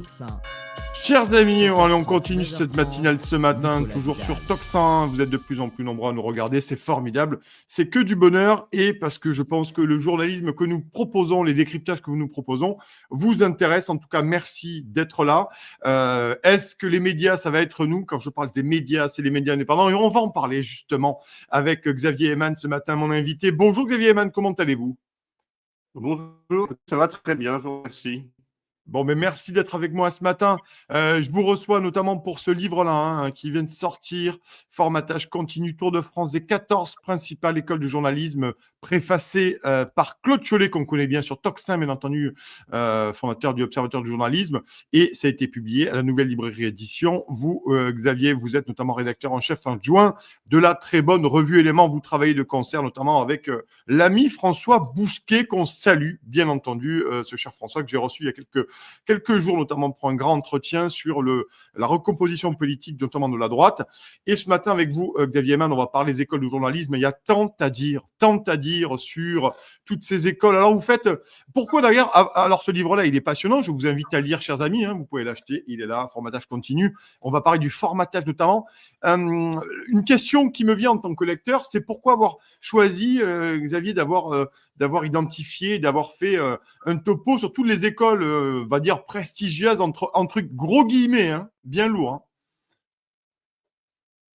Toxin. Chers amis, allez, on 7h30, continue cette 9h30, matinale ce matin, Nicolas toujours sur Vidal. Toxin. Vous êtes de plus en plus nombreux à nous regarder, c'est formidable. C'est que du bonheur et parce que je pense que le journalisme que nous proposons, les décryptages que nous proposons, vous intéressent. En tout cas, merci d'être là. Est-ce que les médias, ça va être nous? Quand je parle des médias, c'est les médias indépendants. Et on va en parler justement avec Xavier Eman ce matin, mon invité. Bonjour Xavier Eman, comment allez-vous? Bonjour, ça va très bien, je vous remercie. Bon, mais merci d'être avec moi ce matin. Je vous reçois notamment pour ce livre-là qui vient de sortir, Formatage continu, Tour de France des 14 principales écoles de journalisme, préfacé par Claude Cholet, qu'on connaît bien sur Toxin, bien entendu, fondateur du Observateur du journalisme. Et ça a été publié à la Nouvelle Librairie Édition. Vous, Xavier, vous êtes notamment rédacteur en chef adjoint de la très bonne revue Éléments. Vous travaillez de concert notamment avec l'ami François Bousquet, qu'on salue, bien entendu, ce cher François que j'ai reçu il y a quelques jours, notamment pour un grand entretien sur la recomposition politique, notamment de la droite. Et ce matin, avec vous, Xavier Eman, on va parler des écoles de journalisme. Il y a tant à dire sur toutes ces écoles. Alors, vous faites... Pourquoi d'ailleurs... Alors, ce livre-là, il est passionnant. Je vous invite à lire, chers amis. Vous pouvez l'acheter. Il est là, formatage continu. On va parler du formatage notamment. Une question qui me vient en tant que lecteur, c'est pourquoi avoir choisi, Xavier, d'avoir identifié, d'avoir fait un topo sur toutes les écoles, on va dire prestigieuses, entre gros guillemets, bien lourd.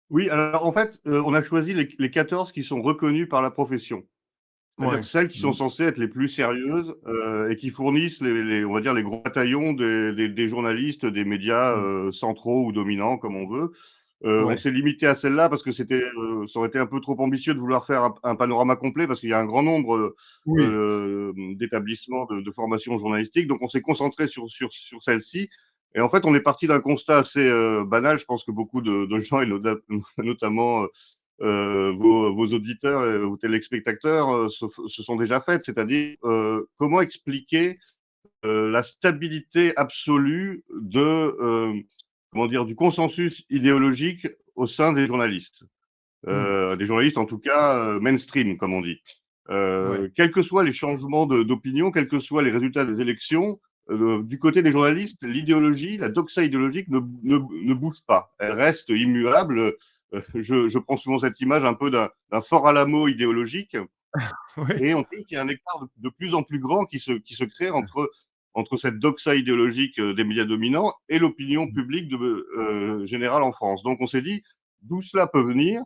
Oui, alors en fait, on a choisi les 14 qui sont reconnus par la profession. C'est-à-dire Ouais. celles qui sont censées être les plus sérieuses et qui fournissent on va dire, les gros bataillons des journalistes, des médias centraux ou dominants, comme on veut. On Ouais. s'est limité à celle-là parce que ça aurait été un peu trop ambitieux de vouloir faire un panorama complet parce qu'il y a un grand nombre Oui. d'établissements de formation journalistique. Donc on s'est concentré sur celle-ci. Et en fait, on est parti d'un constat assez banal. Je pense que beaucoup de gens, et notamment vos auditeurs et vos téléspectateurs se sont déjà faites, c'est-à-dire comment expliquer la stabilité absolue comment dire, du consensus idéologique au sein des journalistes. Des journalistes en tout cas mainstream, comme on dit. Ouais. Quels que soient les changements d'opinion, quels que soient les résultats des élections, du côté des journalistes, l'idéologie, la doxa idéologique ne bouge pas. Elle reste immuable. Je prends souvent cette image un peu d'un Fort Alamo idéologique. Ouais. Et on trouve qu'il y a un écart de plus en plus grand qui se crée entre cette doxa idéologique des médias dominants et l'opinion publique générale en France. Donc on s'est dit d'où cela peut venir.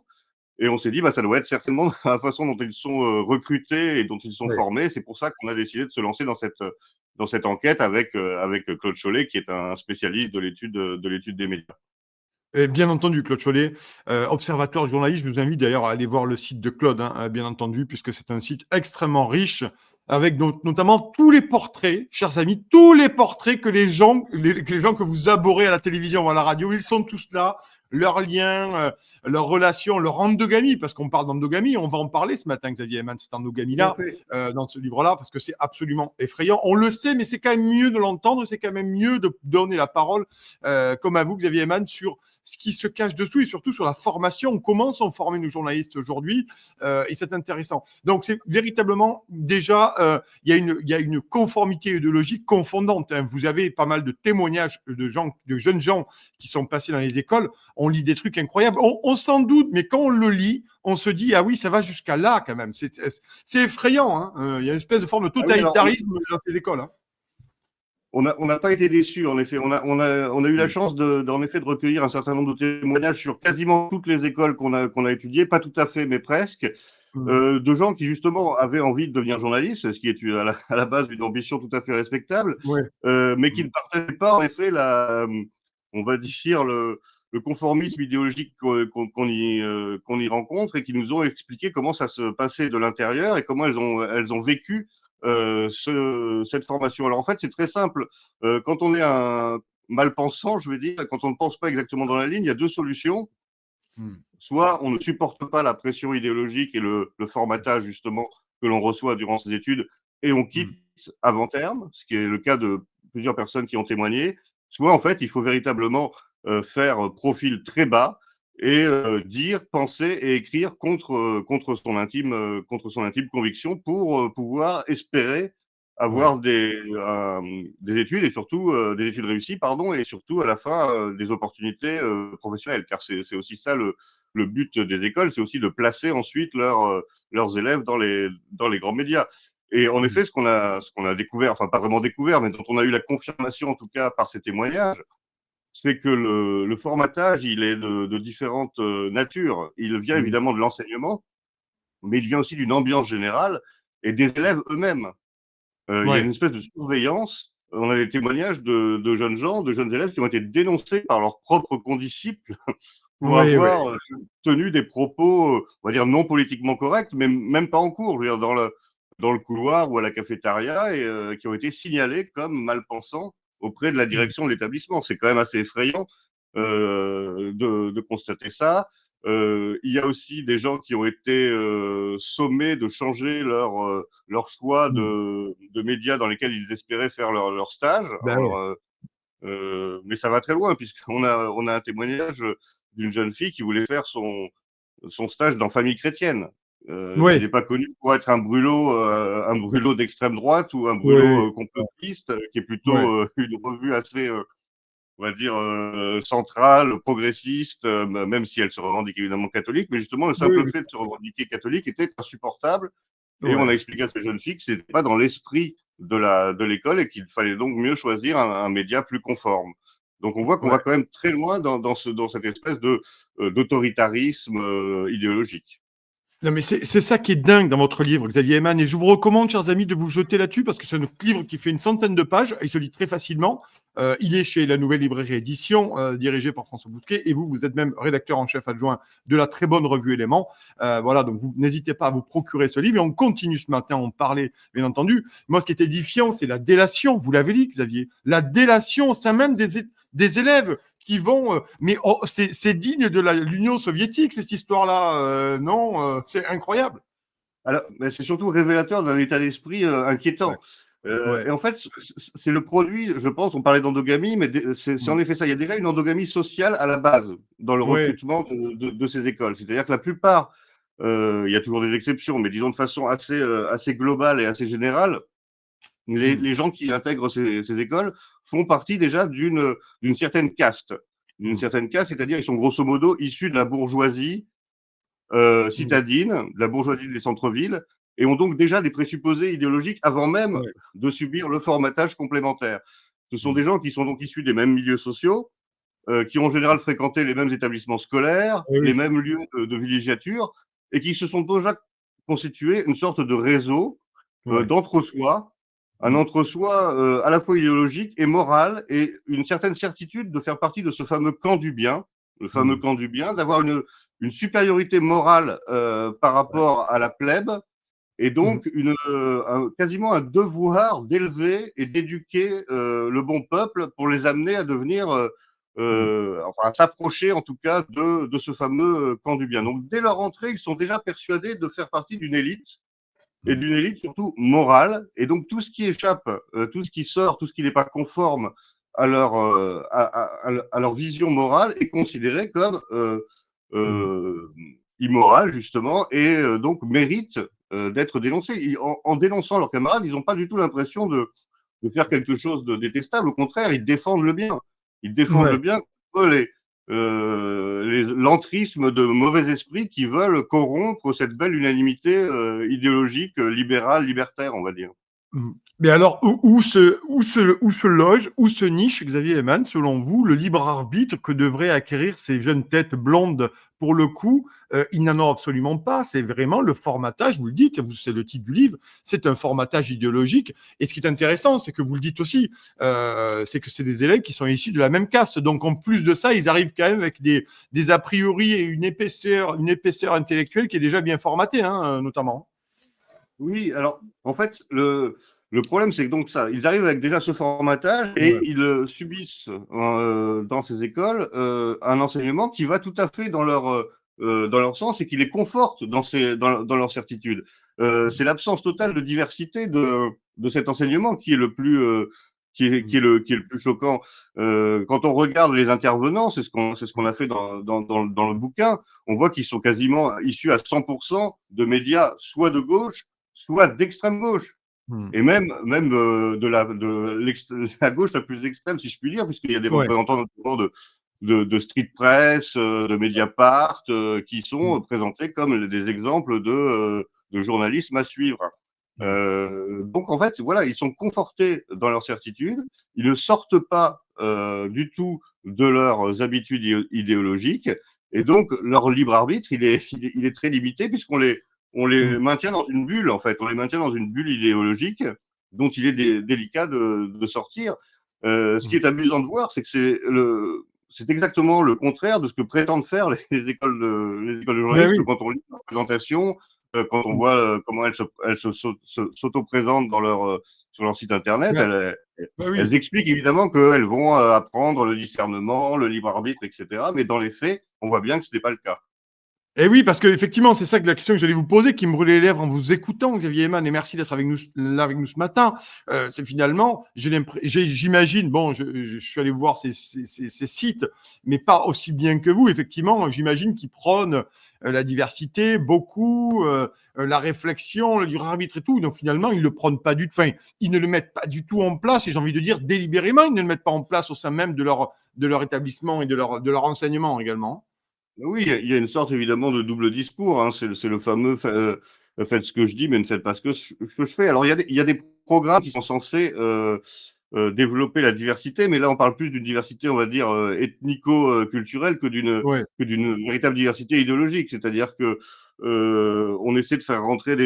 Et on s'est dit, bah, ça doit être certainement la façon dont ils sont recrutés et dont ils sont Ouais. formés. C'est pour ça qu'on a décidé de se lancer dans cette enquête avec Claude Cholet, qui est un spécialiste de l'étude des médias. Et bien entendu, Claude Cholet, observateur journaliste, je vous invite d'ailleurs à aller voir le site de Claude, bien entendu, puisque c'est un site extrêmement riche, avec notamment tous les portraits, chers amis, tous les portraits que les gens que vous abhorrez à la télévision ou à la radio, ils sont tous là, leurs liens, leurs relations, leur endogamie, parce qu'on parle d'endogamie, on va en parler ce matin, Xavier Eman, cette Tout à endogamie-là, fait. dans ce livre-là, parce que c'est absolument effrayant. On le sait, mais c'est quand même mieux de l'entendre, c'est quand même mieux de donner la parole, comme à vous, Xavier Eman, sur ce qui se cache dessous et surtout sur la formation. Comment sont formés nos journalistes aujourd'hui et c'est intéressant. Donc, c'est véritablement déjà, il y a une conformité idéologique confondante. Vous avez pas mal de témoignages de jeunes gens qui sont passés dans les écoles. On lit des trucs incroyables. On s'en doute, mais quand on le lit, on se dit, ah oui, ça va jusqu'à là quand même. C'est effrayant. Il y a une espèce de forme de Ah oui, alors totalitarisme dans ces écoles. on n'a pas été déçus, en effet. On a eu la chance en effet, de recueillir un certain nombre de témoignages sur quasiment toutes les écoles qu'on a étudiées, pas tout à fait, mais presque, de gens qui justement avaient envie de devenir journalistes, ce qui est à la base une ambition tout à fait respectable, Ouais. mais qui ne partageaient pas en effet on va dire le conformisme idéologique qu'on y rencontre et qui nous ont expliqué comment ça se passait de l'intérieur et comment elles ont vécu cette formation. Alors en fait, c'est très simple. Quand on est un mal-pensant, je veux dire, quand on ne pense pas exactement dans la ligne, il y a deux solutions. Mm. Soit on ne supporte pas la pression idéologique et le formatage justement que l'on reçoit durant ses études et on quitte Mm. avant terme, ce qui est le cas de plusieurs personnes qui ont témoigné. Soit en fait, il faut véritablement faire profil très bas et dire, penser et écrire contre son intime conviction pour pouvoir espérer Ouais. avoir des études et surtout des études réussies, pardon, et surtout à la fin des opportunités professionnelles, car c'est aussi ça le but des écoles, c'est aussi de placer ensuite leurs élèves dans les grands médias. Et en Mmh. effet, ce qu'on a découvert, enfin pas vraiment découvert, mais dont on a eu la confirmation en tout cas par ces témoignages, c'est que le formatage, il est de différentes natures. Il vient Mmh. évidemment de l'enseignement, mais il vient aussi d'une ambiance générale et des élèves eux-mêmes. Il y a une Ouais. espèce de surveillance. On a des témoignages de jeunes gens, de jeunes élèves qui ont été dénoncés par leurs propres condisciples pour Oui, oui. avoir tenu des propos, on va dire non politiquement corrects, mais même pas en cours, je veux dire dans le couloir ou à la cafétéria et qui ont été signalés comme malpensants auprès de la Mmh. direction de l'établissement. C'est quand même assez effrayant de constater ça. Il y a aussi des gens qui ont été sommés de changer leur choix Mmh. de médias dans lesquels ils espéraient faire leur stage. Bah, ouais. Alors, mais ça va très loin on a un témoignage d'une jeune fille qui voulait faire son stage dans Famille chrétienne, qui Ouais. n'est pas connu pour être un brûlot d'extrême droite ou un Oui. brûlot complotiste, qui est plutôt Ouais. une revue assez, on va dire, centrale, progressiste, même si elle se revendique évidemment catholique. Mais justement, le Oui, simple oui. fait de se revendiquer catholique était insupportable. Et on a Ouais. expliqué à ces jeunes filles que c'était pas dans l'esprit de l'école et qu'il fallait donc mieux choisir un média plus conforme. Donc on voit qu'on Ouais. va quand même très loin dans cette espèce d'autoritarisme idéologique. Non, mais c'est ça qui est dingue dans votre livre, Xavier Eman. Et je vous recommande, chers amis, de vous jeter là-dessus parce que c'est un livre qui fait une centaine de pages. Il se lit très facilement. Il est chez la Nouvelle Librairie Édition, dirigé par François Bousquet. Et vous, vous êtes même rédacteur en chef adjoint de la très bonne revue Éléments. Voilà, donc vous n'hésitez pas à vous procurer ce livre. Et on continue ce matin, on parlait, bien entendu. Moi, ce qui est édifiant, c'est la délation. Vous l'avez dit, Xavier. La délation au sein même des élèves qui vont. Mais oh, c'est digne de l'Union soviétique, cette histoire-là. Non, c'est incroyable. Alors, mais c'est surtout révélateur d'un état d'esprit Ouais, inquiétant. ouais. Et en fait, c'est le produit, je pense, on parlait d'endogamie, mais c'est Mm. en effet ça. Il y a déjà une endogamie sociale à la base dans le Ouais. recrutement de ces écoles. C'est-à-dire que la plupart, il y a toujours des exceptions, mais disons de façon assez globale et assez générale, Mm. les gens qui intègrent ces écoles font partie déjà d'une certaine caste. D'une Mm. certaine caste, c'est-à-dire ils sont grosso modo issus de la bourgeoisie Mm. citadine, de la bourgeoisie des centres-villes, et ont donc déjà des présupposés idéologiques avant même Ouais. de subir le formatage complémentaire. Ce sont Mm. des gens qui sont donc issus des mêmes milieux sociaux, qui ont en général fréquenté les mêmes établissements scolaires, Oui, les oui. mêmes lieux de villégiature, et qui se sont déjà constitués une sorte de réseau Ouais. d'entre-soi, un Mm. entre-soi à la fois idéologique et moral, et une certaine certitude de faire partie de ce fameux camp du bien, le fameux Mm. camp du bien, d'avoir une supériorité morale par Ouais. rapport à la plèbe, et Mm. donc quasiment un devoir d'élever et d'éduquer le bon peuple pour les amener à devenir, Mm. enfin à s'approcher en tout cas de ce fameux camp du bien. Donc dès leur entrée, ils sont déjà persuadés de faire partie d'une élite, et Mm. d'une élite surtout morale. Et donc tout ce qui échappe, tout ce qui sort, tout ce qui n'est pas conforme à à leur vision morale est considéré comme Mm. euh, immoral justement, et donc mérite d'être dénoncé. En dénonçant leurs camarades, ils n'ont pas du tout l'impression de faire quelque chose de détestable. Au contraire, ils défendent le bien. Ils défendent le Ouais. bien contre l'entrisme de mauvais esprits qui veulent corrompre cette belle unanimité idéologique, libérale, libertaire, on va dire. Mm. Mais alors, où se loge, où se niche, Xavier Eman, selon vous, le libre arbitre que devraient acquérir ces jeunes têtes blondes? Pour le coup, ils n'en ont absolument pas. C'est vraiment le formatage, vous le dites, c'est le titre du livre, c'est un formatage idéologique. Et ce qui est intéressant, c'est que vous le dites aussi, c'est que c'est des élèves qui sont issus de la même caste. Donc, en plus de ça, ils arrivent quand même avec des a priori et une épaisseur intellectuelle qui est déjà bien formatée, hein, notamment. Oui, alors en fait, le problème, c'est que donc ça, ils arrivent avec déjà ce formatage et Ouais. ils subissent dans ces écoles un enseignement qui va tout à fait dans leur sens et qui les conforte dans leur certitude. C'est l'absence totale de diversité de cet enseignement qui est le plus qui est le plus choquant. Quand on regarde les intervenants, c'est ce qu'on a fait dans le bouquin, on voit qu'ils sont quasiment issus à 100% de médias soit de gauche, soit d'extrême gauche. Mmh. et même la gauche la plus extrême, si je puis dire, puisqu'il y a des Ouais. représentants notamment de Street Press, de Mediapart, qui Mmh. sont présentés comme des exemples de journalisme à suivre. Mmh. Donc en fait, voilà, ils sont confortés dans leurs certitudes, ils ne sortent pas du tout de leurs habitudes idéologiques, et donc leur libre arbitre, il est très limité puisqu'on on les Mmh. maintient dans une bulle, en fait. On les maintient dans une bulle idéologique dont il est délicat de sortir. Ce qui Mmh. est amusant de voir, c'est que c'est exactement le contraire de ce que prétendent faire les écoles de Ben journalisme oui. quand on lit leur présentation, quand on Mmh. voit comment elles s'auto-présentent sur leur site internet. Ben ben oui. Elles expliquent évidemment qu'elles vont apprendre le discernement, le libre arbitre, etc. Mais dans les faits, on voit bien que ce n'est pas le cas. Et oui, parce qu'effectivement, c'est ça que la question que j'allais vous poser, qui me brûlait les lèvres en vous écoutant, Xavier Eman, et merci d'être avec nous, là avec nous ce matin. C'est finalement, j'imagine, bon, je suis allé voir ces sites, mais pas aussi bien que vous, effectivement. J'imagine qu'ils prônent la diversité, beaucoup, la réflexion, le libre arbitre et tout. Donc finalement, ils le prônent pas du tout, enfin, ils ne le mettent pas du tout en place, et j'ai envie de dire délibérément, ils ne le mettent pas en place au sein même de leur établissement et de leur enseignement également. Oui, il y a une sorte évidemment de double discours, hein. C'est le fameux faites ce que je dis, mais ne faites pas ce que je fais. Alors, il y a des programmes qui sont censés développer la diversité, mais là, on parle plus d'une diversité, on va dire, ethnico-culturelle Ouais. que d'une véritable diversité idéologique. C'est-à-dire que on essaie de faire rentrer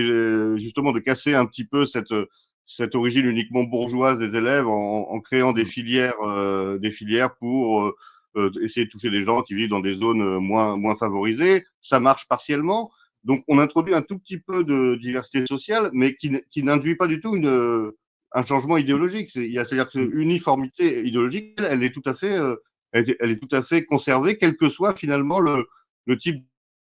justement, de casser un petit peu cette origine uniquement bourgeoise des élèves en créant Mmh. des filières pour essayer de toucher des gens qui vivent dans des zones moins favorisées. Ça marche partiellement. Donc, on introduit un tout petit peu de diversité sociale, mais qui n'induit pas du tout un changement idéologique. C'est-à-dire que Mmh. l'uniformité idéologique, elle est tout à fait, elle est tout à fait conservée, quel que soit finalement le type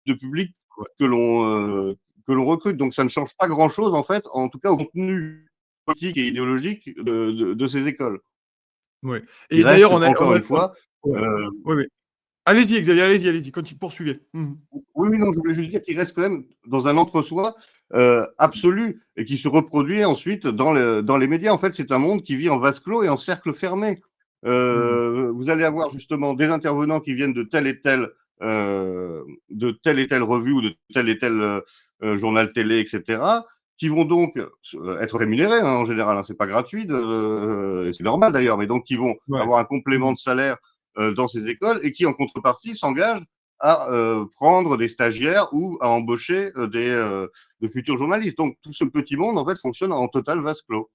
de public Ouais. que l'on recrute. Donc, ça ne change pas grand-chose, en fait, en tout cas au contenu politique et idéologique de ces écoles. Ouais. Qui Et d'ailleurs, reste, encore une fois, ouais. euh, Ouais, ouais. Allez-y, Xavier, allez-y, allez-y, poursuivez. Mmh. oui, oui, non, je voulais juste dire qu'il reste quand même dans un entre-soi absolu et qui se reproduit ensuite dans les médias. En fait, c'est un monde qui vit en vase clos et en cercle fermé. Mmh. Vous allez avoir justement des intervenants qui viennent de telle et telle revue ou de tel et tel journal télé, etc., qui vont donc être rémunérés hein, en général. Hein, c'est pas gratuit, et c'est normal d'ailleurs, mais donc qui vont Ouais. avoir un complément Mmh. de salaire dans ces écoles et qui, en contrepartie, s'engagent à prendre des stagiaires ou à embaucher de futurs journalistes. Donc tout ce petit monde en fait fonctionne en total vase clos.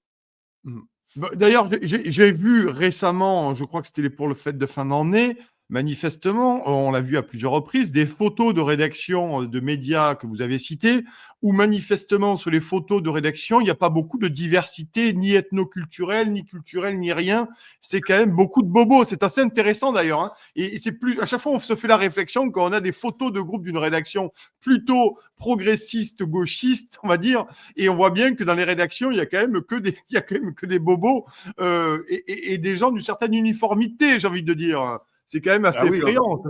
Mmh. Bah, d'ailleurs, j'ai vu récemment, je crois que c'était pour le fête de fin d'année, manifestement, on l'a vu à plusieurs reprises, des photos de rédaction de médias que vous avez cités, où manifestement sur les photos de rédaction, il n'y a pas beaucoup de diversité, ni ethnoculturelle, ni culturelle, ni rien. C'est quand même beaucoup de bobos. C'est assez intéressant d'ailleurs, hein. Et c'est plus, à chaque fois, on se fait la réflexion quand on a des photos de groupe d'une rédaction plutôt progressiste, gauchiste, on va dire, et on voit bien que dans les rédactions, il y a quand même que des, il y a quand même que des bobos et des gens d'une certaine uniformité, j'ai envie de dire. C'est quand même Ah assez oui, effrayant.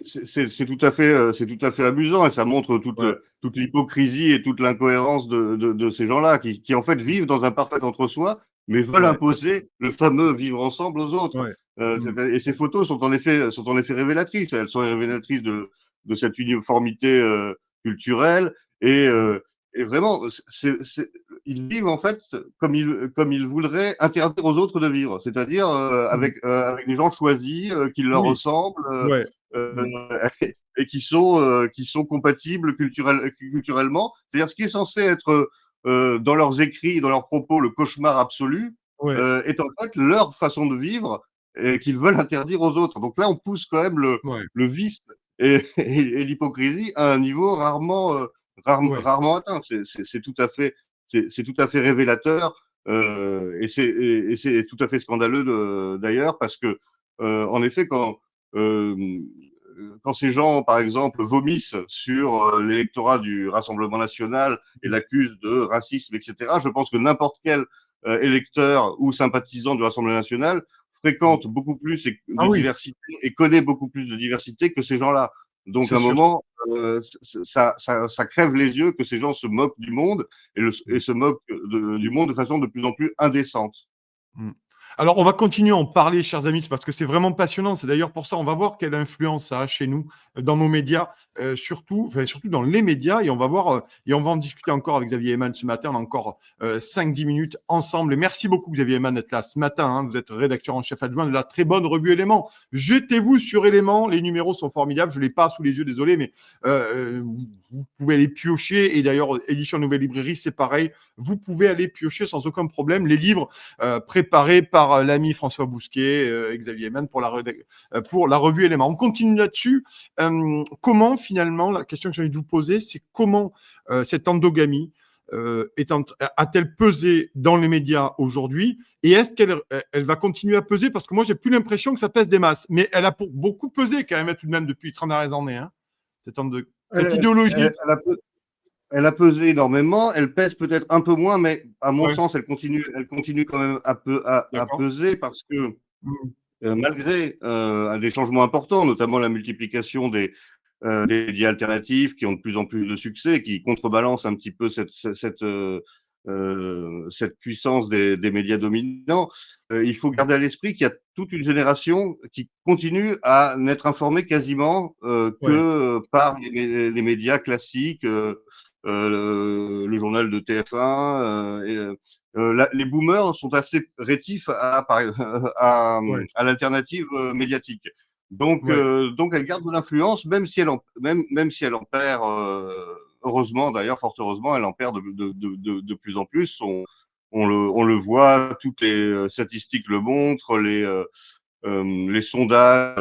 c'est c'est tout à fait amusant et ça montre Ouais, toute l'hypocrisie et toute l'incohérence de ces gens-là qui en fait vivent dans un parfait entre-soi, mais veulent ouais, imposer le fameux vivre ensemble aux autres. ouais. Mm. Et ces photos sont en effet révélatrices. Elles sont révélatrices de cette uniformité culturelle et, Mm. euh, et vraiment, ils vivent en fait comme ils voudraient interdire aux autres de vivre, c'est-à-dire Mm. avec des gens choisis qui leur Oui, ressemblent. ouais. Euh, Mm. et qui sont compatibles culturellement. C'est-à-dire ce qui est censé être dans leurs écrits, dans leurs propos, le cauchemar absolu, Ouais, est en fait leur façon de vivre et qu'ils veulent interdire aux autres. Donc là, on pousse quand même ouais, le vice et l'hypocrisie à un niveau ouais. rarement atteint. C'est c'est tout à fait révélateur et c'est tout à fait scandaleux d'ailleurs parce que en effet euh, quand ces gens, par exemple, vomissent sur l'électorat du Rassemblement national et l'accusent de racisme, etc., je pense que n'importe quel électeur ou sympathisant du Rassemblement national Mm. fréquente beaucoup plus Ah de oui, diversité et connaît beaucoup plus de diversité que ces gens-là. Donc, c'est à un sûr. moment, ça crève les yeux que ces gens se moquent du monde et Mmh. se moquent du monde de façon de plus en plus indécente. Mmh. Alors, on va continuer à en parler, chers amis, c'est parce que c'est vraiment passionnant. C'est d'ailleurs pour ça, on va voir quelle influence ça a chez nous, dans nos médias, surtout, enfin, surtout dans les médias. Et on va voir, et on va en discuter encore avec Xavier Eman ce matin. On a encore 5-10 minutes ensemble. Et merci beaucoup, Xavier Eman, d'être là ce matin, hein. Vous êtes rédacteur en chef adjoint de la très bonne revue Éléments. Jetez-vous sur Éléments. Les numéros sont formidables. Je ne l'ai pas sous les yeux, désolé, mais vous pouvez les piocher. Et d'ailleurs, édition Nouvelle Librairie, c'est pareil. Vous pouvez aller piocher sans aucun problème les livres préparé par l'ami François Bousquet et Xavier Eman pour la revue Éléments. On continue là-dessus. Comment finalement, la question que j'ai envie de vous poser, c'est comment cette endogamie a-t-elle pesé dans les médias aujourd'hui et est-ce qu'elle va continuer à peser? Parce que moi, j'ai plus l'impression que ça pèse des masses, mais elle a beaucoup pesé quand même tout de même depuis 30 dernières années, hein, cette Elle, idéologie. elle, elle a, Elle a pesé énormément. Elle pèse peut-être un peu moins, mais à mon Ouais, sens, elle continue quand même à d'accord. peser parce que Mmh. malgré des changements importants, notamment la multiplication des médias alternatifs qui ont de plus en plus de succès, qui contrebalancent un petit peu cette puissance des médias dominants, il faut garder à l'esprit qu'il y a toute une génération qui continue à n'être informée quasiment Ouais, que par les médias classiques, le journal de TF1. Les boomers sont assez rétifs ouais, à l'alternative médiatique. ouais. Donc elle garde de l'influence, même si elle en perd, heureusement d'ailleurs, fort heureusement, elle en perd de plus en plus. On le voit, toutes les statistiques le montrent, les sondages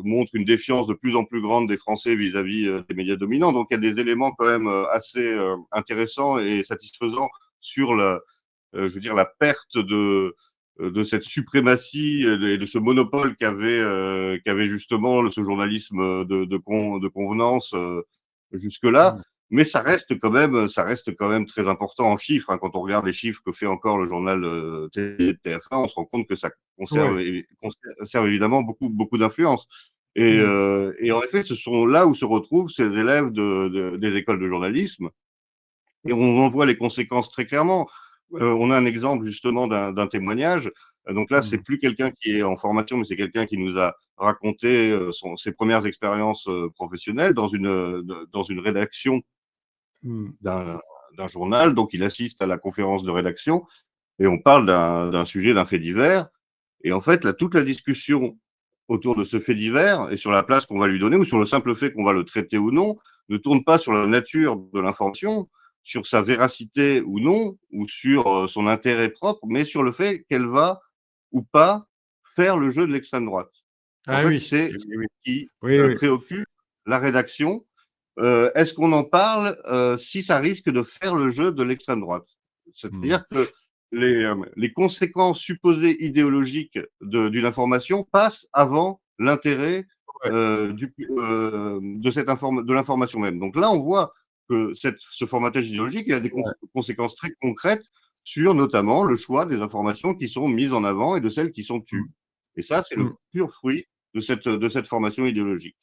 montrent une défiance de plus en plus grande des Français vis-à-vis des médias dominants. Donc il y a des éléments quand même assez intéressants et satisfaisants sur je veux dire, la perte de cette suprématie et de ce monopole qu'avait justement ce journalisme de convenance jusque-là. Mmh. Mais ça reste quand même très important en chiffres, hein. Quand on regarde les chiffres que fait encore le journal TF1, on se rend compte que ça Ouais. conserve évidemment beaucoup d'influence. Mmh. Et en effet, ce sont là où se retrouvent ces élèves des écoles de journalisme et on en voit les conséquences très clairement. On a un exemple justement d'un témoignage. Donc là, c'est Mmh. plus quelqu'un qui est en formation, mais c'est quelqu'un qui nous a raconté ses premières expériences professionnelles dans une rédaction Mmh. d'un journal. Donc il assiste à la conférence de rédaction et on parle d'un sujet, d'un fait divers. Et en fait, là, toute la discussion autour de ce fait divers et sur la place qu'on va lui donner ou sur le simple fait qu'on va le traiter ou non ne tourne pas sur la nature de l'information, sur sa véracité ou non, ou sur son intérêt propre, mais sur le fait qu'elle va ou pas faire le jeu de l'extrême droite. En Ah fait, oui, c'est oui, ce oui. qui Oui, oui. préoccupe la rédaction. Est-ce qu'on en parle si ça risque de faire le jeu de l'extrême droite? Mmh. C'est-à-dire que les conséquences supposées idéologiques d'une information passent avant l'intérêt Ouais, de l'information même. Donc là, on voit que ce formatage idéologique, il a des ouais. conséquences très concrètes sur notamment le choix des informations qui sont mises en avant et de celles qui sont Mmh. tues. Et ça, c'est le Mmh. pur fruit de cette formation idéologique.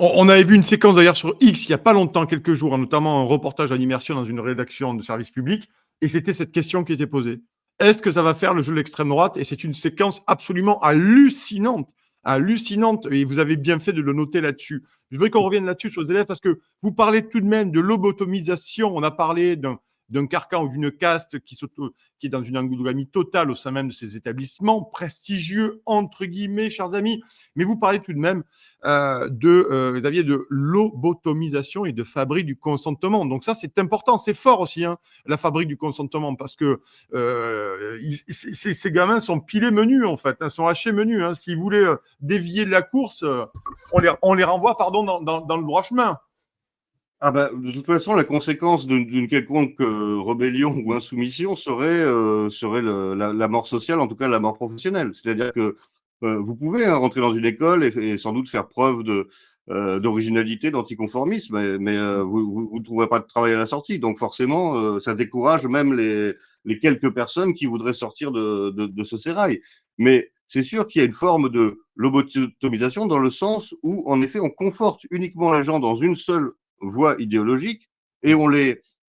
On avait vu une séquence d'ailleurs sur X il y a pas longtemps, quelques jours, hein, notamment un reportage en immersion dans une rédaction de service public, et c'était cette question qui était posée. Est-ce que ça va faire le jeu de l'extrême droite? Et c'est une séquence absolument hallucinante, hallucinante, et vous avez bien fait de le noter là-dessus. Je voudrais qu'on revienne là-dessus sur les élèves parce que vous parlez tout de même de lobotomisation. On a parlé d'un carcan ou d'une caste qui est dans une endogamie totale au sein même de ces établissements prestigieux, entre guillemets, chers amis. Mais vous parlez tout de même Xavier, de lobotomisation et de fabrique du consentement. Donc ça, c'est important, c'est fort aussi, hein, la fabrique du consentement, parce que ces gamins sont pilés menus, en fait, hein, sont hachés menus. Hein. S'ils voulaient dévier de la course, on les renvoie pardon, dans le droit chemin. Ah bah, de toute façon, la conséquence d'une quelconque rébellion ou insoumission serait la mort sociale, en tout cas la mort professionnelle. C'est-à-dire que vous pouvez hein, rentrer dans une école et sans doute faire preuve d'originalité, d'anticonformisme, mais vous ne trouverez pas de travail à la sortie. Donc forcément, ça décourage même les quelques personnes qui voudraient sortir de ce sérail. Mais c'est sûr qu'il y a une forme lobotomisation dans le sens où, en effet, on conforte uniquement les gens dans une seule voie idéologique et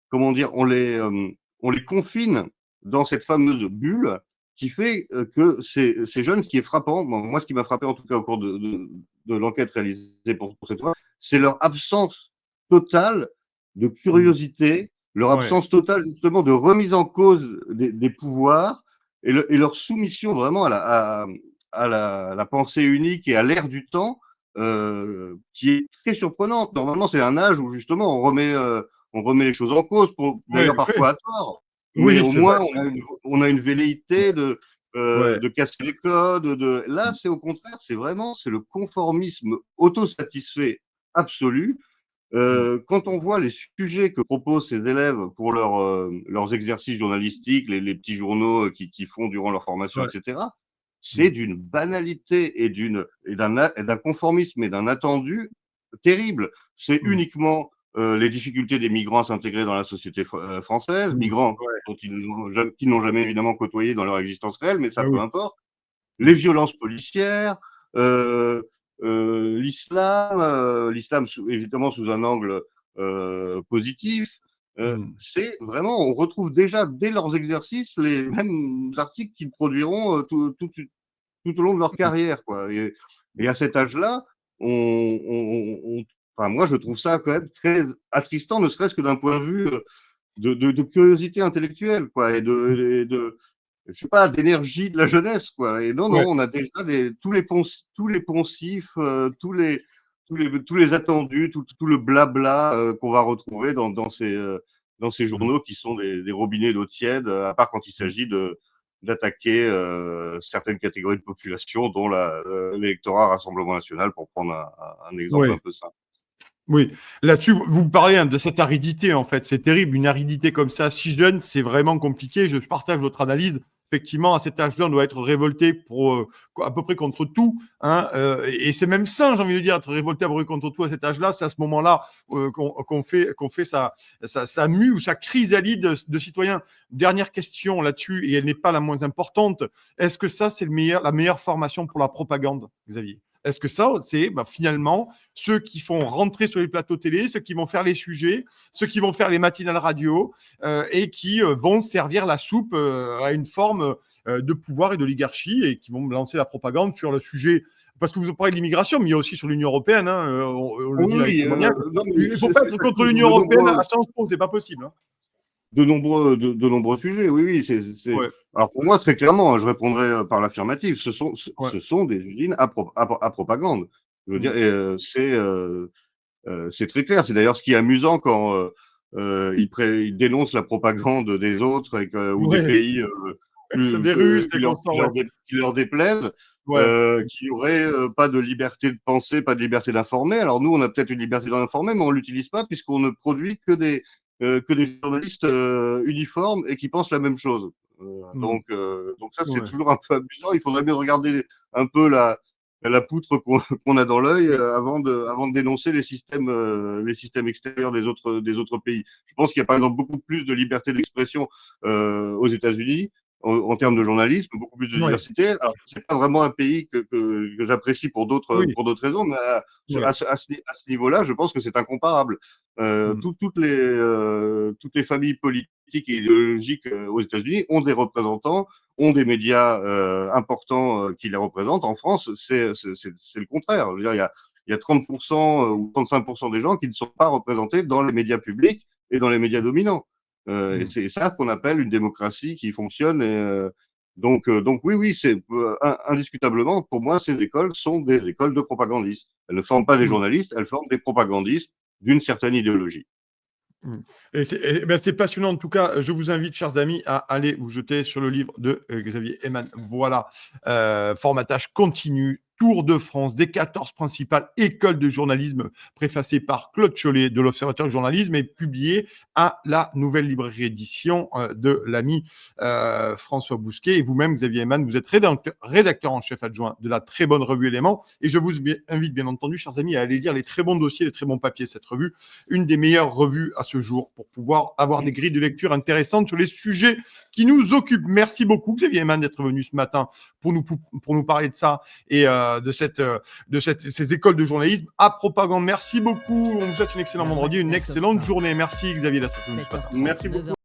comment dire, on les confine dans cette fameuse bulle qui fait que ces jeunes, ce qui est frappant, moi, ce qui m'a frappé en tout cas au cours de l'enquête réalisée pour cette fois, c'est leur absence totale de curiosité, leur Ouais. absence totale justement de remise en cause des pouvoirs et leur soumission vraiment à la pensée unique et à l'ère du temps, qui est très surprenante. Normalement, c'est un âge où justement on remet les choses en cause, Ouais, d'ailleurs ouais. parfois à tort, mais Oui, au c'est vrai. moins on a une velléité Ouais. de casser les codes. Là, c'est au contraire, c'est le conformisme autosatisfait absolu. Mm. Quand on voit les sujets que proposent ces élèves pour leurs exercices journalistiques, les petits journaux qu'ils font durant leur formation, Ouais. etc., c'est Mm. d'une banalité et d'un conformisme et d'un attendu terrible. C'est Mm. uniquement les difficultés des migrants à s'intégrer dans la société française, Mm. migrants Ouais. qu'ils n'ont jamais évidemment côtoyé dans leur existence réelle, mais ça Ah peu oui. importe. Les Mm. violences policières, euh, l'islam évidemment sous un angle positif. Mm. C'est vraiment, on retrouve déjà dès leurs exercices les mêmes articles qu'ils produiront tout au long de leur Mm. carrière, quoi. Et à cet âge-là, enfin, moi, je trouve ça quand même très attristant, ne serait-ce que d'un point de vue de curiosité intellectuelle, quoi, je sais pas, d'énergie de la jeunesse, quoi. Et non, non, Ouais. on a déjà tous les poncifs, tous les attendus, tout le blabla qu'on va retrouver dans ces Mm. journaux qui sont des robinets d'eau tiède, à part quand il Mm. s'agit d'attaquer certaines catégories de population, dont l'électorat Rassemblement National, pour prendre un exemple un Ouais. peu simple. Oui, là-dessus, vous parlez de cette aridité, en fait. C'est terrible, une aridité comme ça, si jeune, c'est vraiment compliqué. Je partage votre analyse. Effectivement, à cet âge-là, on doit être révolté à peu près contre tout. Hein, et c'est même sain, j'ai envie de dire, être révolté à peu près contre tout à cet âge-là. C'est à ce moment-là qu'on fait sa mue ou sa chrysalide de citoyen. Dernière question là-dessus, et elle n'est pas la moins importante. Est-ce que ça, c'est la meilleure formation pour la propagande, Xavier? Est-ce que ça, c'est finalement ceux qui font rentrer sur les plateaux télé, ceux qui vont faire les sujets, ceux qui vont faire les matinales radio et qui vont servir la soupe à une forme de pouvoir et d'oligarchie et qui vont lancer la propagande sur le sujet. Parce que vous parlez de l'immigration, mais il y a aussi sur l'Union européenne, hein, on le dit avec Oui, témoignage. non, mais Il ne faut pas être contre l'Union de européenne à nombreux, Sciences Po, c'est pas possible. Hein. de nombreux sujets. Oui, oui. Ouais, Alors pour moi, très clairement, hein, je répondrai par l'affirmative. ouais. Ce sont des usines à propagande. Je veux dire, Mm. et, c'est très clair. C'est d'ailleurs ce qui est amusant quand ils dénoncent la propagande des autres ou des Ouais, pays c'est des Russes, des consorts, ouais. qui leur déplaisent, Ouais. qui n'auraient pas de liberté de penser, pas de liberté d'informer. Alors nous, on a peut-être une liberté d'informer, mais on l'utilise pas puisqu'on ne produit que des journalistes uniformes et qui pensent la même chose. Mm. Donc ça, c'est Ouais. toujours un peu amusant. Il faudrait bien regarder un peu la poutre qu'on a dans l'œil Ouais. avant de dénoncer les systèmes extérieurs des autres pays. Je pense qu'il y a par exemple beaucoup plus de liberté d'expression aux États-Unis en termes de Mm. journalisme, beaucoup plus de Ouais. diversité. Alors, c'est pas vraiment un pays que j'apprécie Oui. pour d'autres raisons, mais Ouais. à ce niveau-là, je pense que c'est incomparable. Mm. Toutes les familles politiques et idéologiques aux États-Unis ont des représentants, ont des médias importants qui les représentent. En France, c'est le contraire. Je veux dire, il y a 30% ou 35% des gens qui ne sont pas représentés dans les médias publics et dans les médias dominants. Et Mm. c'est ça qu'on appelle une démocratie qui fonctionne. Donc oui, oui, c'est indiscutablement, pour moi, ces écoles sont des écoles de propagandistes. Elles ne forment pas des Mm. journalistes, elles forment des propagandistes d'une certaine idéologie. Mm. C'est passionnant. En tout cas, je vous invite, chers amis, à aller vous jeter sur le livre de Xavier Eman. Voilà, formatage continu, Tour de France des 14 principales écoles de journalisme, préfacé par Claude Chollet de l'Observateur du journalisme et publié à la nouvelle librairie édition de l'ami François Bousquet. Et vous-même, Xavier Eman, vous êtes rédacteur en chef adjoint de la très bonne revue Éléments. Et je vous invite, bien entendu, chers amis, à aller lire les très bons dossiers, les très bons papiers de cette revue, une des meilleures revues à ce jour pour pouvoir avoir des grilles de lecture intéressantes sur les sujets qui nous occupent. Merci beaucoup, Xavier Eman, d'être venu ce matin pour nous parler de ça ces écoles de journalisme à propagande. Merci beaucoup. On vous souhaite une excellente vendredi, une excellente journée. Merci Xavier d'être venu ce matin. Merci beaucoup.